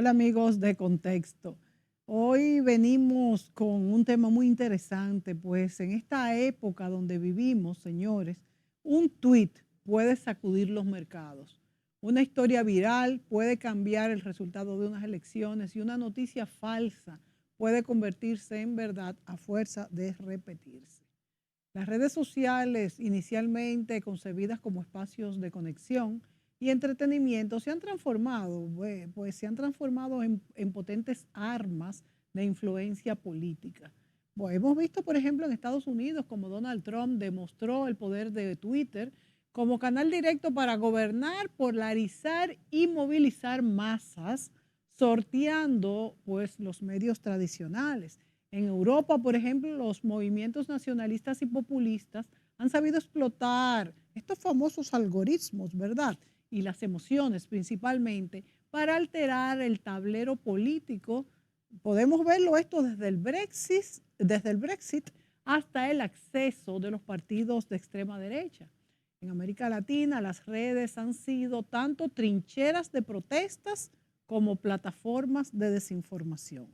Hola amigos de Contexto. Hoy venimos con un tema muy interesante, pues en esta época donde vivimos, señores, un tuit puede sacudir los mercados. Una historia viral puede cambiar el resultado de unas elecciones y una noticia falsa puede convertirse en verdad a fuerza de repetirse. Las redes sociales, inicialmente concebidas como espacios de conexión y entretenimiento, se han transformado, pues se han transformado en potentes armas de influencia política. Bueno, hemos visto, por ejemplo, en Estados Unidos, como Donald Trump demostró el poder de Twitter como canal directo para gobernar, polarizar y movilizar masas, sorteando pues los medios tradicionales. En Europa, por ejemplo, los movimientos nacionalistas y populistas han sabido explotar estos famosos algoritmos, ¿verdad? Y las emociones principalmente para alterar el tablero político. Podemos verlo esto desde el Brexit hasta el acceso de los partidos de extrema derecha. En América Latina, las redes han sido tanto trincheras de protestas como plataformas de desinformación.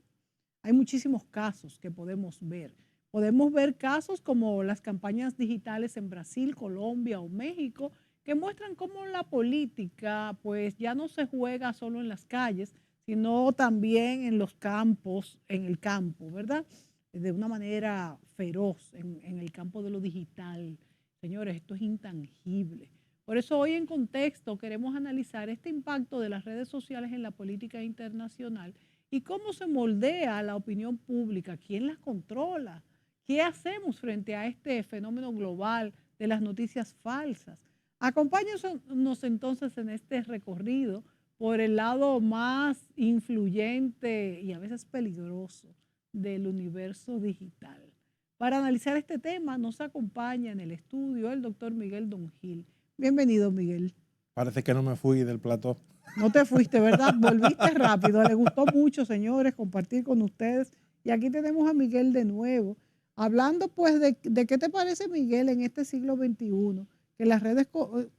Hay muchísimos casos que podemos ver. Podemos ver casos como las campañas digitales en Brasil, Colombia o México, que muestran cómo la política pues ya no se juega solo en las calles, sino también en los campos, en el campo, ¿verdad? De una manera feroz, en el campo de lo digital. Señores, esto es intangible. Por eso hoy en Contexto queremos analizar este impacto de las redes sociales en la política internacional y cómo se moldea la opinión pública, quién las controla, qué hacemos frente a este fenómeno global de las noticias falsas. Acompáñenos entonces en este recorrido por el lado más influyente y a veces peligroso del universo digital. Para analizar este tema nos acompaña en el estudio el doctor Miguel Don Gil. Bienvenido, Miguel. Parece que no me fui del plató. No te fuiste, ¿verdad? Volviste rápido. Le gustó mucho, señores, compartir con ustedes. Y aquí tenemos a Miguel de nuevo, hablando pues de qué te parece, Miguel, en este siglo XXI, que las redes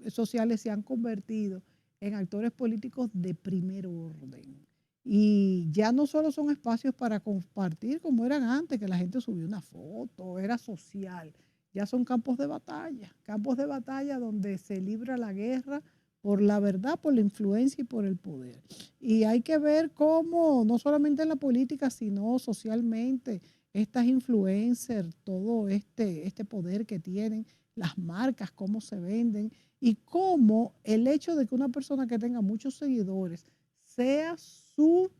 sociales se han convertido en actores políticos de primer orden. Y ya no solo son espacios para compartir como eran antes, que la gente subía una foto, era social. Ya son campos de batalla donde se libra la guerra por la verdad, por la influencia y por el poder. Y hay que ver cómo, no solamente en la política, sino socialmente, estas influencers, todo este poder que tienen, las marcas, cómo se venden y cómo el hecho de que una persona que tenga muchos seguidores sea su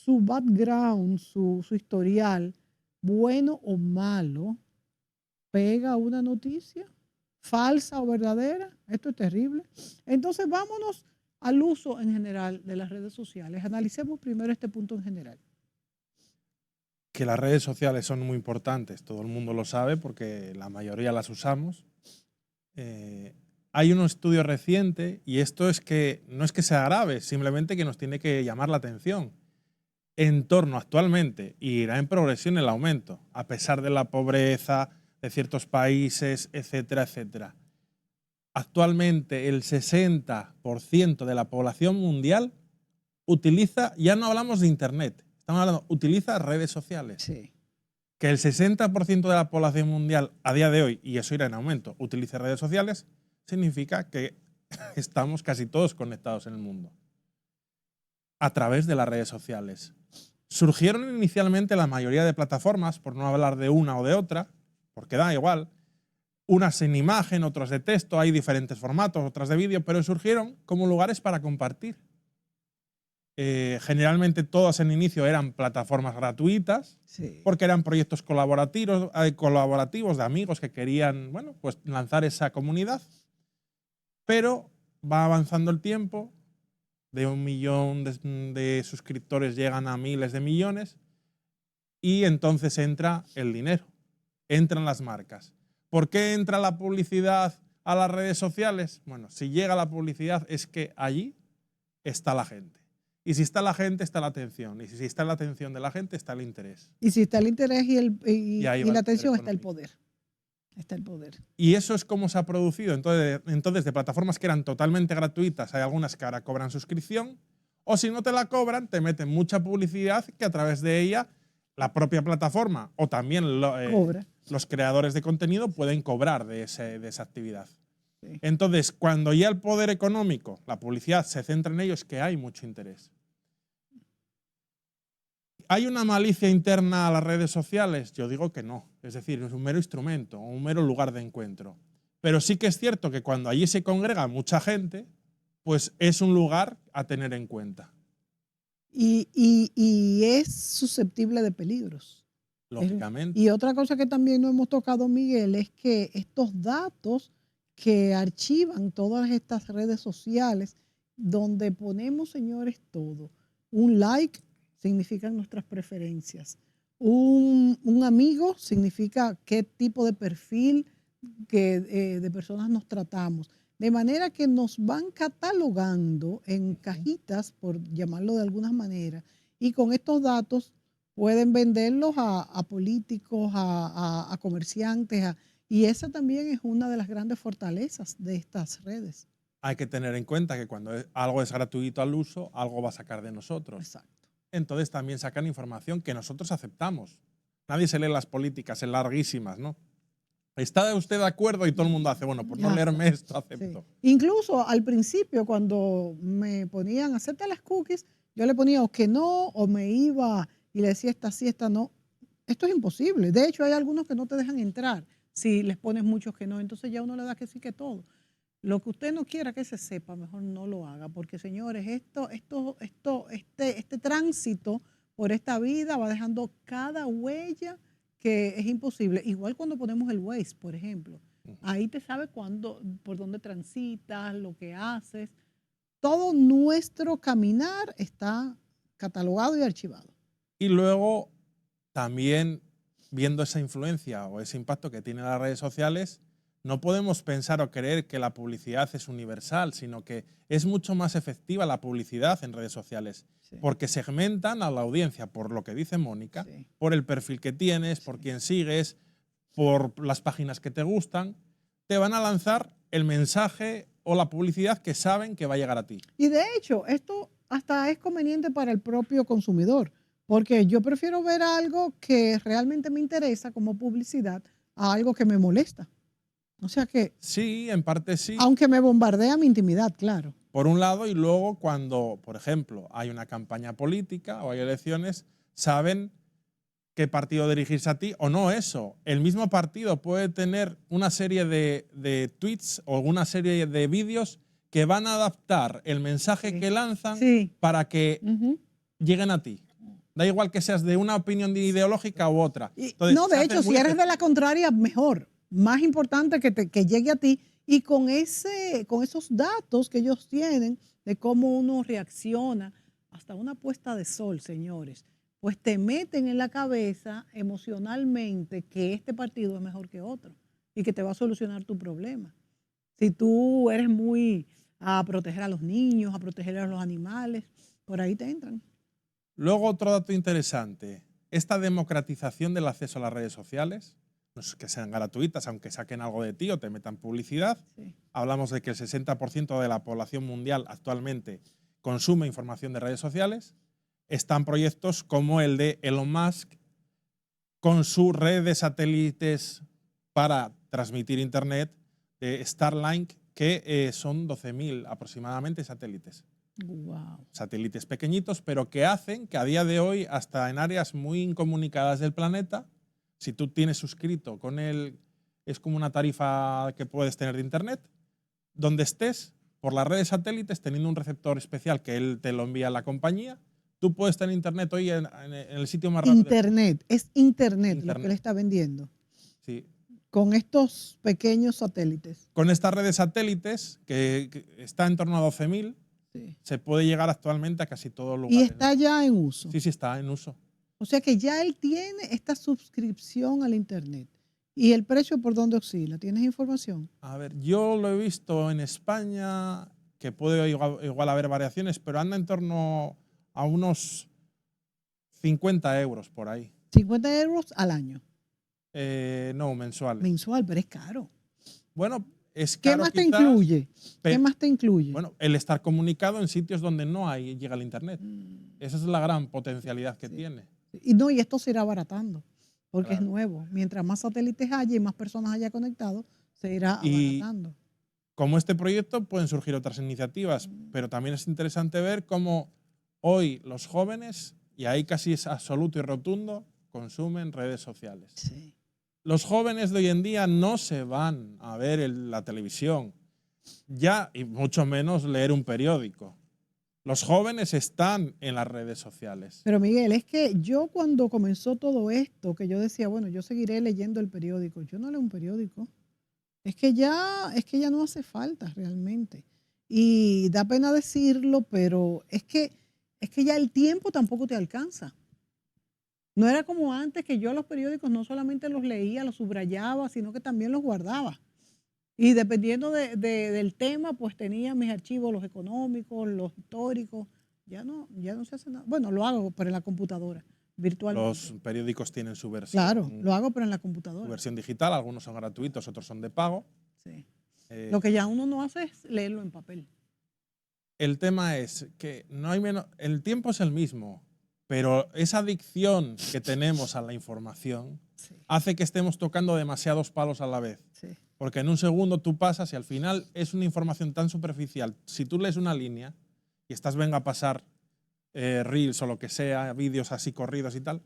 background, su historial, bueno o malo, pega una noticia falsa o verdadera. Esto es terrible. Entonces vámonos al uso en general de las redes sociales. Analicemos primero este punto en general. Que las redes sociales son muy importantes, todo el mundo lo sabe porque la mayoría las usamos. Hay un estudio reciente, y esto es que no es que sea grave, simplemente que nos tiene que llamar la atención. En torno actualmente, y irá en progresión el aumento, a pesar de la pobreza de ciertos países, etcétera, etcétera. Actualmente el 60% de la población mundial utiliza, ya no hablamos de internet, estamos hablando, utiliza redes sociales. Sí. Que el 60% de la población mundial a día de hoy, y eso irá en aumento, utilice redes sociales, significa que estamos casi todos conectados en el mundo a través de las redes sociales. Surgieron inicialmente la mayoría de plataformas, por no hablar de una o de otra, porque da igual, unas en imagen, otras de texto, hay diferentes formatos, otras de vídeo, pero surgieron como lugares para compartir. Generalmente todas en inicio eran plataformas gratuitas, Sí. porque eran proyectos colaborativos de amigos que querían, bueno, pues lanzar esa comunidad, pero va avanzando el tiempo, de 1 millón de suscriptores llegan a miles de millones y entonces entra el dinero, entran las marcas. ¿Por qué entra la publicidad a las redes sociales? Bueno, si llega la publicidad es que allí está la gente. Y si está la gente, está la atención. Y si está la atención de la gente, está el interés. Y si está el interés y ahí la va el poder atención, está el económico. poder. Está el poder. Y eso es como se ha producido. Entonces, de plataformas que eran totalmente gratuitas, hay algunas que ahora cobran suscripción, O si no te la cobran, te meten mucha publicidad que a través de ella la propia plataforma o también Cobra. los creadores de contenido pueden cobrar de esa actividad. Sí. Entonces, cuando ya el poder económico, la publicidad, se centra en ello, es que hay mucho interés. ¿Hay una malicia interna a las redes sociales? Yo digo que no. Es decir, es un mero instrumento, un mero lugar de encuentro. Pero sí que es cierto que cuando allí se congrega mucha gente, pues es un lugar a tener en cuenta. Y es susceptible de peligros. Lógicamente. Y otra cosa que también no hemos tocado, Miguel, es que estos datos que archivan todas estas redes sociales, donde ponemos, señores, todo. Un like significan nuestras preferencias. Un amigo significa qué tipo de perfil de personas nos tratamos. De manera que nos van catalogando en cajitas, por llamarlo de alguna manera, y con estos datos pueden venderlos a políticos, a comerciantes, y esa también es una de las grandes fortalezas de estas redes. Hay que tener en cuenta que cuando algo es gratuito al uso, algo va a sacar de nosotros. Exacto. Entonces también sacan información que nosotros aceptamos. Nadie se lee las políticas, es larguísimas, ¿no? ¿Está usted de acuerdo? Y todo el mundo hace, bueno, por no leerme esto, acepto. Sí. Incluso al principio, cuando me ponían, acepta las cookies, yo le ponía o que no, o me iba y le decía esta sí, esta no. Esto es imposible. De hecho, hay algunos que no te dejan entrar si les pones muchos que no. Entonces ya uno le da que sí que todo. Lo que usted no quiera que se sepa, mejor no lo haga. Porque, señores, este tránsito por esta vida va dejando cada huella que es imposible. Igual cuando ponemos el Waze, por ejemplo. Ahí te sabe por dónde transitas, lo que haces. Todo nuestro caminar está catalogado y archivado. Y luego, también viendo esa influencia o ese impacto que tienen las redes sociales, no podemos pensar o creer que la publicidad es universal, sino que es mucho más efectiva la publicidad en redes sociales, sí, porque segmentan a la audiencia, por lo que dice Mónica, sí, por el perfil que tienes, por quién sigues, por las páginas que te gustan, te van a lanzar el mensaje o la publicidad que saben que va a llegar a ti. Y de hecho, esto hasta es conveniente para el propio consumidor, porque yo prefiero ver algo que realmente me interesa como publicidad a algo que me molesta. O sea que… Sí, en parte sí. Aunque me bombardea mi intimidad, claro. Por un lado, y luego cuando, por ejemplo, hay una campaña política o hay elecciones, saben qué partido dirigirse a ti o no eso. El mismo partido puede tener una serie de tweets o una serie de vídeos que van a adaptar el mensaje sí, que lanzan sí, para que lleguen a ti. Da igual que seas de una opinión ideológica u otra. Entonces, no, de hecho, si eres de la contraria, mejor. Más importante que llegue a ti y con esos datos que ellos tienen de cómo uno reacciona, hasta una puesta de sol, señores, pues te meten en la cabeza emocionalmente que este partido es mejor que otro y que te va a solucionar tu problema. Si tú eres muy a proteger a los niños, a proteger a los animales, por ahí te entran. Luego, otro dato interesante, esta democratización del acceso a las redes sociales, no es que sean gratuitas, aunque saquen algo de ti o te metan publicidad. Sí. Hablamos de que el 60% de la población mundial actualmente consume información de redes sociales. Están proyectos como el de Elon Musk con su red de satélites para transmitir internet, Starlink, que son 12.000 aproximadamente satélites. Wow. Satélites pequeñitos, pero que hacen que a día de hoy, hasta en áreas muy incomunicadas del planeta, si tú tienes suscrito con él, es como una tarifa que puedes tener de internet, donde estés, por las redes satélites, teniendo un receptor especial que él te lo envía a la compañía, tú puedes tener internet hoy en el sitio más rápido. Es internet lo que le está vendiendo. Sí. Con estos pequeños satélites. Con estas redes satélites, que está en torno a 12.000, sí, se puede llegar actualmente a casi todos los lugares. ¿Y está ya en uso? Sí, sí, está en uso. O sea que ya él tiene esta suscripción al internet. ¿Y el precio por dónde oscila? ¿Tienes información? A ver, yo lo he visto en España, que puede igual haber variaciones, pero anda en torno a unos 50 euros por ahí. ¿50 euros al año? No, mensuales. Mensual, pero es caro. Bueno, es ¿Qué caro más te quizás, incluye? ¿Qué pe- más te incluye? Bueno, el estar comunicado en sitios donde no llega el internet. Mm, Esa es la gran potencialidad que sí. tiene. Y no, y esto se irá abaratando, porque es Claro. nuevo. Mientras más satélites haya y más personas haya conectado, se irá Y abaratando. como este proyecto pueden surgir otras iniciativas, pero también es interesante ver cómo hoy los jóvenes, y ahí casi es absoluto y rotundo, consumen redes sociales. Sí. Los jóvenes de hoy en día no se van a ver la televisión, ya y mucho menos leer un periódico. Los jóvenes están en las redes sociales. Pero Miguel, es que yo cuando comenzó todo esto, que yo decía, bueno, yo seguiré leyendo el periódico, yo no leo un periódico. Es que ya no hace falta realmente. Y da pena decirlo, pero es que ya el tiempo tampoco te alcanza. No era como antes que yo los periódicos no solamente los leía, los subrayaba, sino que también los guardaba. Y dependiendo del tema, pues tenía mis archivos, los económicos, los históricos. Ya no se hace nada. Bueno, lo hago, pero en la computadora, virtualmente. Los periódicos tienen Claro, lo hago, pero en la su computadora. versión digital, algunos son gratuitos, otros son de pago. Sí. Eh, Lo que ya uno no hace es leerlo en papel. el tema es que no hay menos, el tiempo es el mismo, pero esa adicción que tenemos a la información Sí, hace que estemos tocando demasiados palos a la vez. sí. Porque en un segundo tú pasas y al final es una información tan superficial. Si tú lees una línea y estás venga a pasar reels o lo que sea, vídeos así corridos y tal,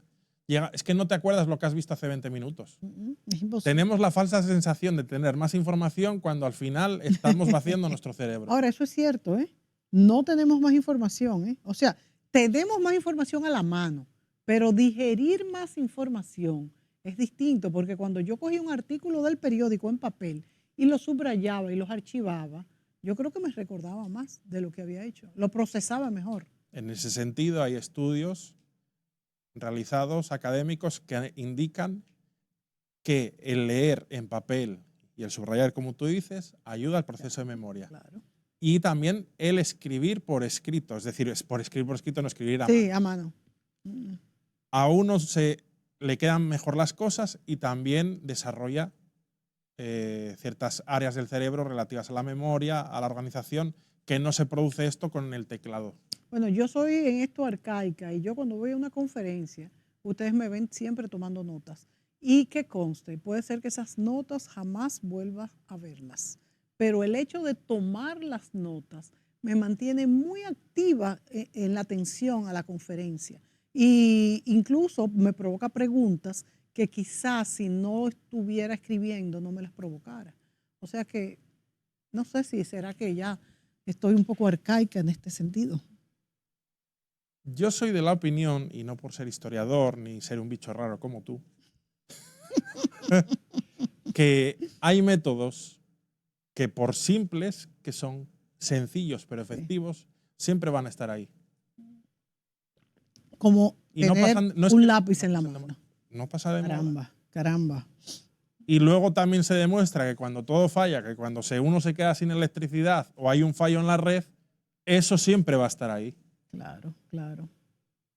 es que no te acuerdas lo que has visto hace 20 minutos. Es imposible. Tenemos la falsa sensación de tener más información cuando al final estamos vaciando nuestro cerebro. Ahora, eso es cierto, ¿eh? No tenemos más información, ¿eh? O sea, tenemos más información a la mano, pero digerir más información es distinto, porque cuando yo cogí un artículo del periódico en papel y lo subrayaba y los archivaba, yo creo que me recordaba más de lo que había hecho, lo procesaba mejor. En ese sentido, hay estudios realizados académicos que indican que el leer en papel y el subrayar, como tú dices, ayuda al proceso de memoria. Claro. Y también el escribir por escrito, es decir, por escrito, no escribir a Sí, mano. a mano. Mm. A uno le quedan mejor las cosas y también desarrolla ciertas áreas del cerebro relativas a la memoria, a la organización, que no se produce esto con el teclado. Bueno, yo soy en esto arcaica y yo cuando voy a una conferencia, ustedes me ven siempre tomando notas. Y que conste, puede ser que esas notas jamás vuelvas a verlas, pero el hecho de tomar las notas me mantiene muy activa en la atención a la conferencia. Y incluso me provoca preguntas que quizás si no estuviera escribiendo no me las provocara. O sea que no sé si será que ya estoy un poco arcaica en este sentido. Yo soy de la opinión, y no por ser historiador ni ser un bicho raro como tú, que hay métodos que por simples, que son sencillos pero efectivos, siempre van a estar ahí. Como Y no tener pasan, no es un que- lápiz en la pasan de mano. No pasa de moda. Caramba, caramba. Y luego también se demuestra que cuando todo falla, que cuando uno se queda sin electricidad o hay un fallo en la red, eso siempre va a estar ahí. Claro, claro.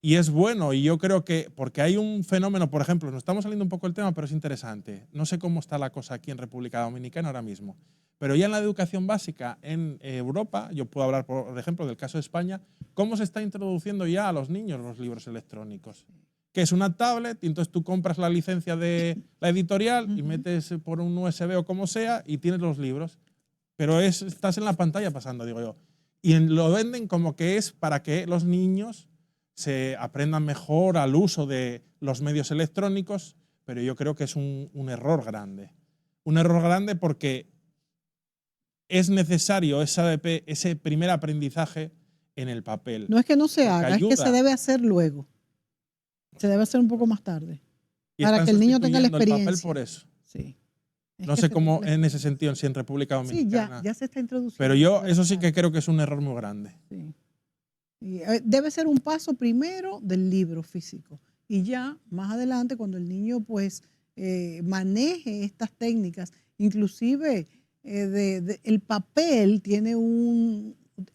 Y es bueno, y yo creo que, porque hay un fenómeno, por ejemplo, nos estamos saliendo un poco del tema, pero es interesante. No sé cómo está la cosa aquí en República Dominicana ahora mismo, pero ya en la educación básica en Europa, yo puedo hablar, por ejemplo, del caso de España, cómo se está introduciendo ya a los niños los libros electrónicos. Que es una tablet, y entonces tú compras la licencia de la editorial y metes por un USB o como sea y tienes los libros. Pero estás en la pantalla pasando, digo yo. Y lo venden como que es para que los niños se aprendan mejor al uso de los medios electrónicos, pero yo creo que es un error grande. Un error grande porque es necesario ese primer aprendizaje en el papel. No es que no se Porque haga, es que se ayuda. debe hacer luego. Se debe hacer un poco más tarde. Y Para están que el niño tenga la sustituyendo el papel experiencia. por eso. Sí. Es No que sé se cómo debe- en ese sentido, si en República Sí, Dominicana. ya se está introduciendo. Pero yo eso sí que creo que es un error muy grande. Sí. Y, debe ser un paso primero del libro físico. Y ya más adelante, cuando el niño pues maneje estas técnicas, inclusive el papel tiene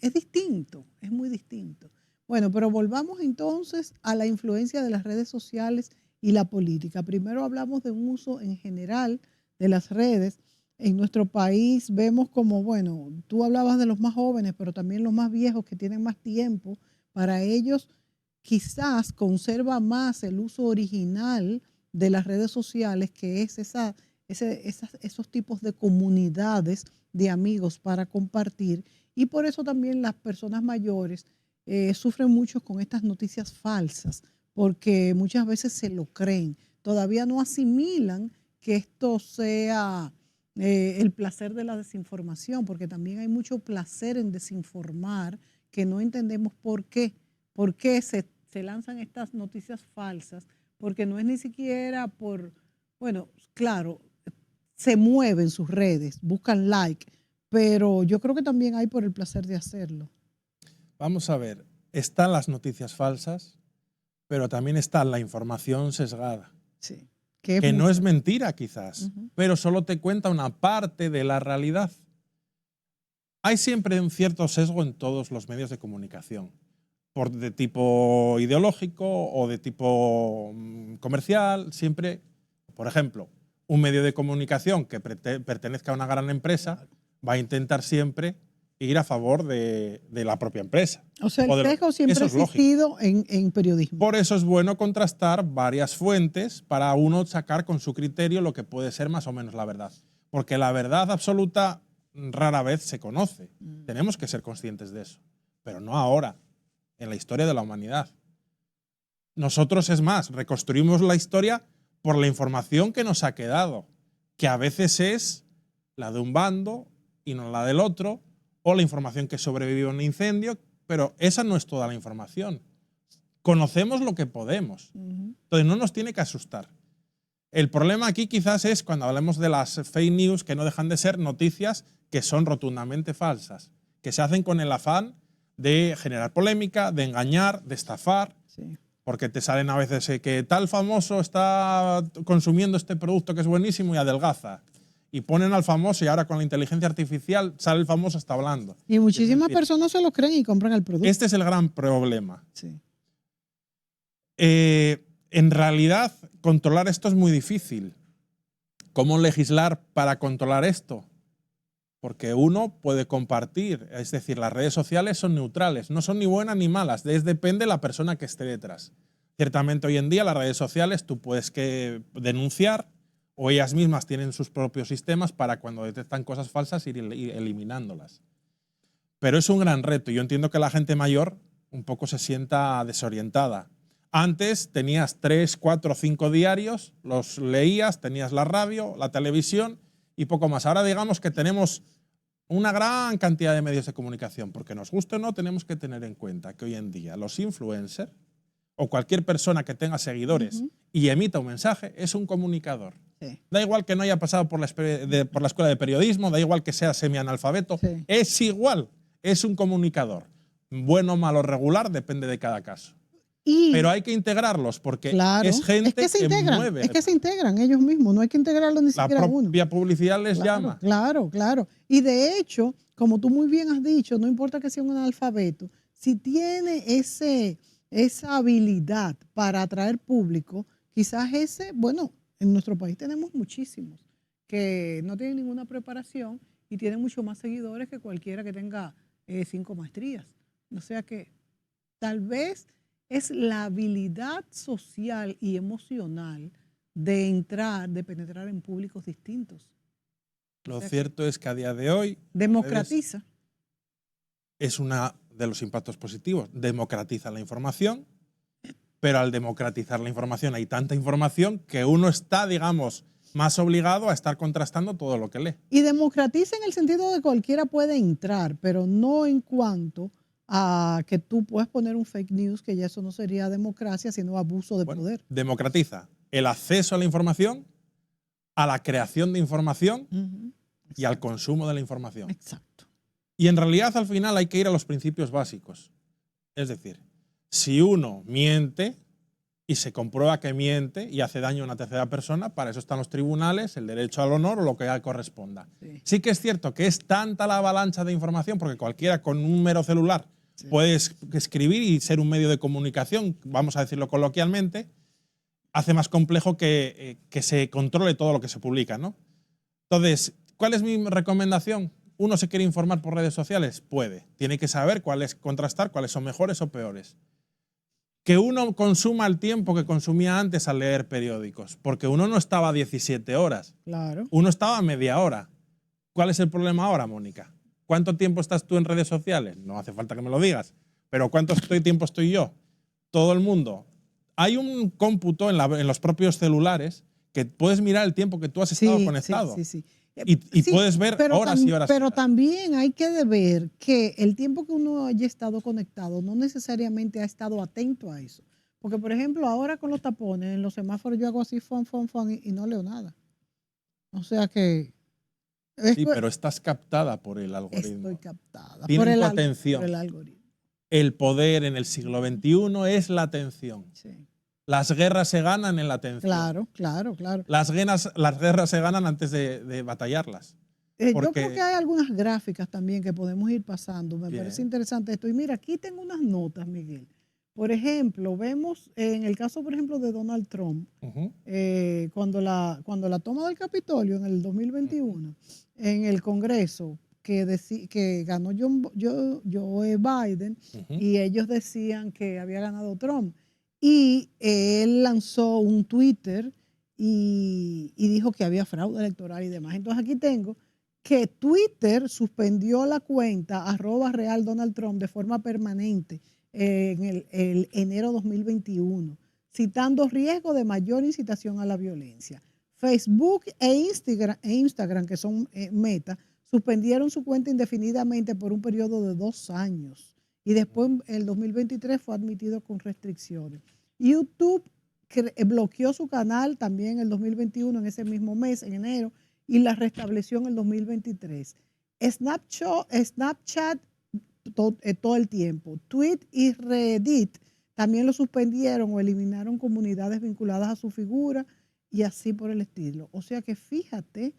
es distinto, es muy distinto. Bueno, pero volvamos entonces a la influencia de las redes sociales y la política. Primero hablamos de un uso en general de las redes. en nuestro país vemos como, bueno, tú hablabas de los más jóvenes, pero también los más viejos que tienen más tiempo, para ellos quizás conserva más el uso original de las redes sociales, que es esos tipos de comunidades de amigos para compartir. Y por eso también las personas mayores sufren mucho con estas noticias falsas, porque muchas veces se lo creen. Todavía no asimilan que esto sea el placer de la desinformación, porque también hay mucho placer en desinformar que no entendemos por qué. ¿Por qué se lanzan estas noticias falsas? Porque no es ni siquiera por, bueno, claro, se mueven sus redes, buscan like, pero yo creo que también hay por el placer de hacerlo. Vamos a ver, están las noticias falsas, pero también está la información sesgada. Sí. Que no es mentira quizás, pero solo te cuenta una parte de la realidad. Hay siempre un cierto sesgo en todos los medios de comunicación, de tipo ideológico o de tipo comercial. Siempre, por ejemplo, un medio de comunicación que pertenezca a una gran empresa va a intentar siempre ir a favor de la propia empresa. O sea, el sesgo siempre ha existido en periodismo. Por eso es bueno contrastar varias fuentes para uno sacar con su criterio lo que puede ser más o menos la verdad. Porque la verdad absoluta rara vez se conoce. Tenemos que ser conscientes de eso. Pero no ahora, en la historia de la humanidad. Nosotros, es más, reconstruimos la historia por la información que nos ha quedado, que a veces es la de un bando y no la del otro, o la información que sobrevivió a un incendio, pero esa no es toda la información. Conocemos lo que podemos. Entonces no nos tiene que asustar. El problema aquí quizás es cuando hablemos de las fake news, que no dejan de ser noticias que son rotundamente falsas, que se hacen con el afán de generar polémica, de engañar, de estafar, sí. Porque te salen a veces que tal famoso está consumiendo este producto que es buenísimo y adelgaza. Y ponen al famoso y ahora con la inteligencia artificial sale el famoso hasta hablando. Y muchísimas personas se lo creen y compran el producto. Este es el gran problema. Sí. En realidad, controlar esto es muy difícil. ¿Cómo legislar para controlar esto? Porque uno puede compartir, es decir, las redes sociales son neutrales, no son ni buenas ni malas, depende de la persona que esté detrás. Ciertamente hoy en día las redes sociales tú puedes denunciar, o ellas mismas tienen sus propios sistemas para cuando detectan cosas falsas ir eliminándolas. Pero es un gran reto. Yo entiendo que la gente mayor un poco se sienta desorientada. Antes tenías 3, 4, 5 diarios, los leías, tenías la radio, la televisión y poco más. Ahora digamos que tenemos una gran cantidad de medios de comunicación, porque nos guste o no, tenemos que tener en cuenta que hoy en día los influencers o cualquier persona que tenga seguidores y emita un mensaje es un comunicador. Sí. Da igual que no haya pasado por la escuela de periodismo, da igual que sea semianalfabeto, sí. Es igual, es un comunicador. Bueno, malo, regular, depende de cada caso. Pero hay que integrarlos porque claro, es gente que mueve. Es que se integran ellos mismos, no hay que integrarlos ni siquiera uno. La propia publicidad les llama. Claro, claro. Y de hecho, como tú muy bien has dicho, no importa que sea un analfabeto, si tiene esa habilidad para atraer público, quizás bueno, en nuestro país tenemos muchísimos que no tienen ninguna preparación y tienen mucho más seguidores que cualquiera que tenga 5 maestrías. O sea que tal vez es la habilidad social y emocional de penetrar en públicos distintos. Lo cierto es que a día de hoy democratiza. Es uno de los impactos positivos. Democratiza la información, pero al democratizar la información hay tanta información que uno está, digamos, más obligado a estar contrastando todo lo que lee. Y democratiza en el sentido de que cualquiera puede entrar, pero no en cuanto a que tú puedes poner un fake news, que ya eso no sería democracia, sino abuso de poder. Democratiza el acceso a la información, a la creación de información y al consumo de la información. Exacto. Y en realidad al final hay que ir a los principios básicos. Es decir, si uno miente y se comprueba que miente y hace daño a una tercera persona, para eso están los tribunales, el derecho al honor o lo que corresponda. Sí que es cierto que es tanta la avalancha de información, porque cualquiera con un mero celular puede escribir y ser un medio de comunicación, vamos a decirlo coloquialmente, hace más complejo que se controle todo lo que se publica, ¿no? Entonces, ¿cuál es mi recomendación? ¿Uno se quiere informar por redes sociales? Puede. Tiene que saber contrastar cuáles son mejores o peores. Que uno consuma el tiempo que consumía antes al leer periódicos, porque uno no estaba 17 horas, Claro. uno estaba media hora. ¿Cuál es el problema ahora, Mónica? ¿Cuánto tiempo estás tú en redes sociales? No hace falta que me lo digas, pero ¿cuánto tiempo estoy yo? Todo el mundo. Hay un cómputo en los propios celulares que puedes mirar el tiempo que tú has estado conectado. Sí. Y Sí, puedes ver horas y horas. Pero también hay que ver que el tiempo que uno haya estado conectado no necesariamente ha estado atento a eso. Porque, por ejemplo, ahora con los tapones, en los semáforos yo hago así, fon, y no leo nada. O sea que… Sí, pero estás captada por el algoritmo. Estoy captada. Tienen tu atención. Por el algoritmo. El poder en el siglo XXI es la atención. Sí. Las guerras se ganan en la atención. Claro. Las guerras se ganan antes de batallarlas. Yo creo que hay algunas gráficas también que podemos ir pasando. Me Bien. parece interesante esto. Y mira, aquí tengo unas notas, Miguel. Por ejemplo, vemos en el caso, por ejemplo, de Donald Trump, cuando la toma del Capitolio en el 2021, en el Congreso, que ganó Joe Biden, y ellos decían que había ganado Trump. Y él lanzó un Twitter y dijo que había fraude electoral y demás. Entonces aquí tengo que Twitter suspendió la cuenta @real Donald Trump de forma permanente en el enero 2021, citando riesgo de mayor incitación a la violencia. Facebook e Instagram, que son Meta, suspendieron su cuenta indefinidamente por un periodo de 2 años. Y después, en el 2023, fue admitido con restricciones. YouTube bloqueó su canal también en el 2021, en ese mismo mes, en enero, y la restableció en el 2023. Snapchat todo el tiempo. Tweet y Reddit también lo suspendieron o eliminaron comunidades vinculadas a su figura y así por el estilo. O sea que fíjate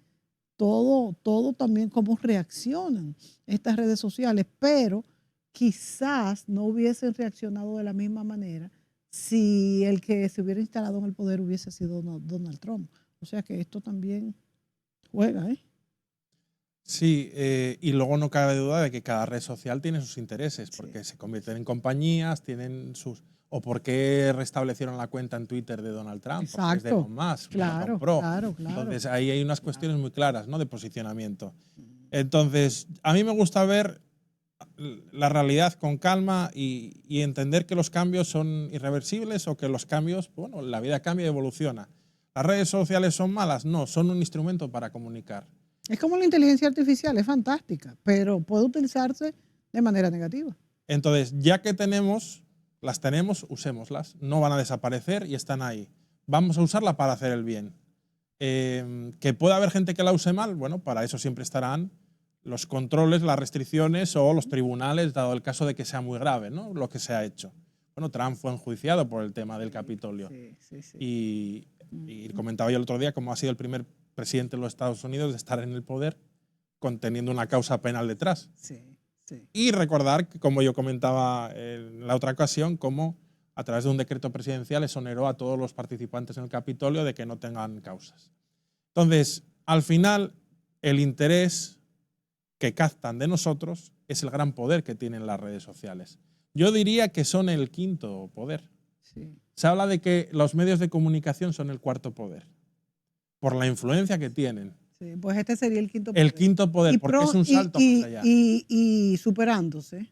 todo también cómo reaccionan estas redes sociales, pero quizás no hubiesen reaccionado de la misma manera si el que se hubiera instalado en el poder hubiese sido Donald Trump. O sea que esto también juega, ¿eh? Sí, y luego no cabe duda de que cada red social tiene sus intereses, porque se convierten en compañías, tienen sus… ¿O por qué restablecieron la cuenta en Twitter de Donald Trump? Exacto. Porque es de Elon Musk, Claro. Entonces ahí hay unas cuestiones muy claras, ¿no?, de posicionamiento. Entonces, a mí me gusta ver la realidad con calma y entender que los cambios son irreversibles o que los cambios, bueno, la vida cambia y evoluciona. ¿Las redes sociales son malas? No, son un instrumento para comunicar. Es como la inteligencia artificial, es fantástica, pero puede utilizarse de manera negativa. Entonces, ya que las tenemos, usémoslas. No van a desaparecer y están ahí. Vamos a usarla para hacer el bien. Que pueda haber gente que la use mal, bueno, para eso siempre estarán los controles, las restricciones o los tribunales, dado el caso de que sea muy grave, ¿no?, lo que se ha hecho. Bueno, Trump fue enjuiciado por el tema del Capitolio. Sí. Y comentaba yo el otro día cómo ha sido el primer presidente de los Estados Unidos de estar en el poder conteniendo una causa penal detrás. Y recordar que, como yo comentaba en la otra ocasión, cómo a través de un decreto presidencial exoneró a todos los participantes en el Capitolio de que no tengan causas. Entonces, al final, el interés que captan de nosotros es el gran poder que tienen las redes sociales. Yo diría que son el quinto poder. Se habla de que los medios de comunicación son el cuarto poder, por la influencia que tienen. Sí, pues este sería el quinto poder. El quinto poder, porque es un salto más allá. Y superándose.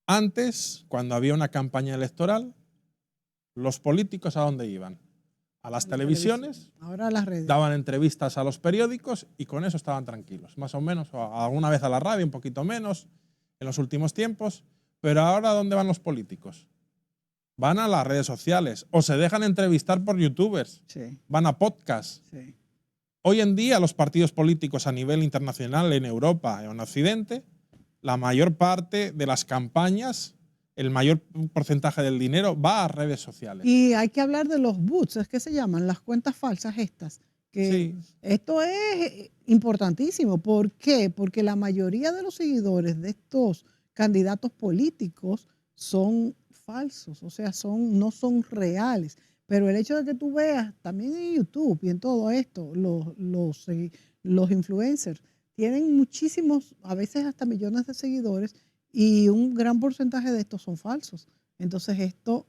Antes, cuando había una campaña electoral, los políticos ¿a dónde iban? A las televisiones, ahora a las redes. Daban entrevistas a los periódicos y con eso estaban tranquilos, más o menos, o alguna vez a la radio, un poquito menos, en los últimos tiempos. Pero ahora, ¿a dónde van los políticos? Van a las redes sociales o se dejan entrevistar por youtubers, van a podcasts. Hoy en día los partidos políticos a nivel internacional, en Europa o en Occidente, la mayor parte de las campañas, el mayor porcentaje del dinero va a redes sociales. Y hay que hablar de los bots, es que se llaman las cuentas falsas estas. Que esto es importantísimo. ¿Por qué? Porque la mayoría de los seguidores de estos candidatos políticos son falsos, o sea, no son reales. Pero el hecho de que tú veas también en YouTube y en todo esto, los influencers tienen muchísimos, a veces hasta millones de seguidores y un gran porcentaje de estos son falsos. Entonces esto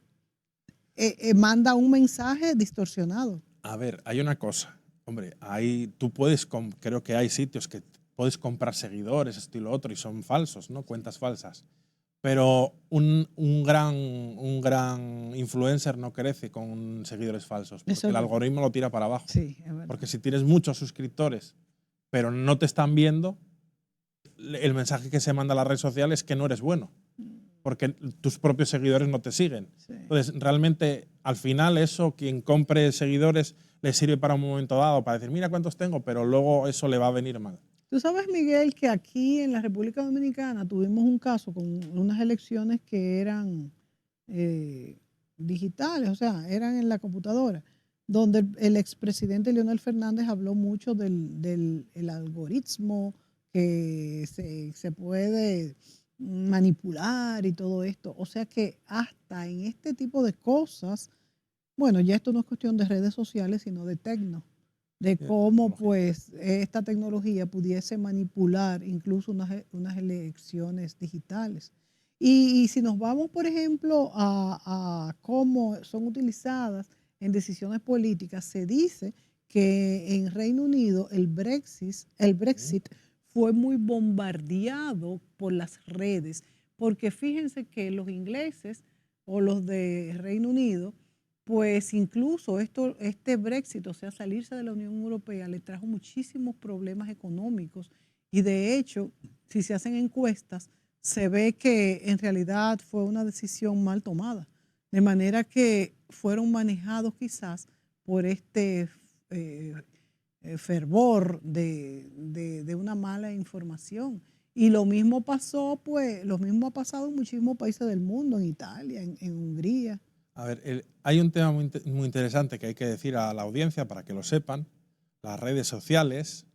manda un mensaje distorsionado. A ver, hay una cosa. Hombre, tú puedes, creo que hay sitios que puedes comprar seguidores, esto y lo otro, y son falsos, ¿no? Cuentas falsas. Pero un gran influencer no crece con seguidores falsos, porque Eso el es verdad. algoritmo lo tira para abajo. Sí, es verdad. Porque si tienes muchos suscriptores, pero no te están viendo, el mensaje que se manda a las redes sociales es que no eres bueno, porque tus propios seguidores no te siguen. Sí. Entonces, realmente, al final, eso, quien compre seguidores, le sirve para un momento dado, para decir, mira cuántos tengo, pero luego eso le va a venir mal. Tú sabes, Miguel, que aquí en la República Dominicana tuvimos un caso con unas elecciones que eran digitales, o sea, eran en la computadora, donde el expresidente Leonel Fernández habló mucho del algoritmo que se puede manipular y todo esto. O sea que hasta en este tipo de cosas, bueno, ya esto no es cuestión de redes sociales, sino de de cómo pues esta tecnología pudiese manipular incluso unas elecciones digitales. Y si nos vamos, por ejemplo, a cómo son utilizadas en decisiones políticas, se dice que en Reino Unido el Brexit fue muy bombardeado por las redes, porque fíjense que los ingleses o los de Reino Unido, pues incluso este Brexit, o sea, salirse de la Unión Europea, le trajo muchísimos problemas económicos y de hecho, si se hacen encuestas, se ve que en realidad fue una decisión mal tomada, de manera que fueron manejados quizás por este fervor de una mala información. Y lo mismo pasó, pues, lo mismo ha pasado en muchísimos países del mundo, en Italia, en Hungría. A ver, hay un tema muy interesante que hay que decir a la audiencia para que lo sepan. Las redes sociales,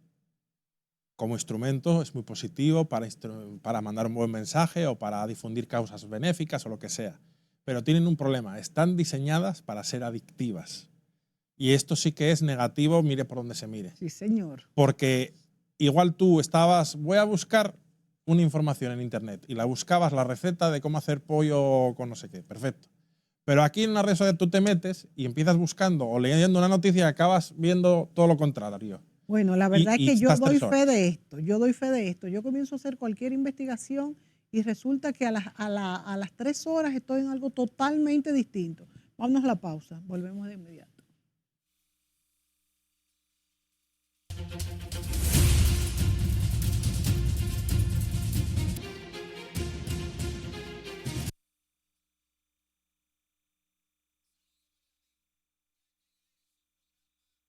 como instrumento, es muy positivo para mandar un buen mensaje o para difundir causas benéficas o lo que sea. Pero tienen un problema, están diseñadas para ser adictivas. Y esto sí que es negativo, mire por donde se mire. Sí, señor. Porque igual voy a buscar una información en internet y la buscabas la receta de cómo hacer pollo con no sé qué, perfecto. Pero aquí en la red social tú te metes y empiezas buscando o leyendo una noticia y acabas viendo todo lo contrario. Bueno, la verdad es Y que yo estás doy 3 fe horas. de esto, yo doy fe de esto. Yo comienzo a hacer cualquier investigación y resulta que a las 3 horas estoy en algo totalmente distinto. Vámonos a la pausa, volvemos de inmediato.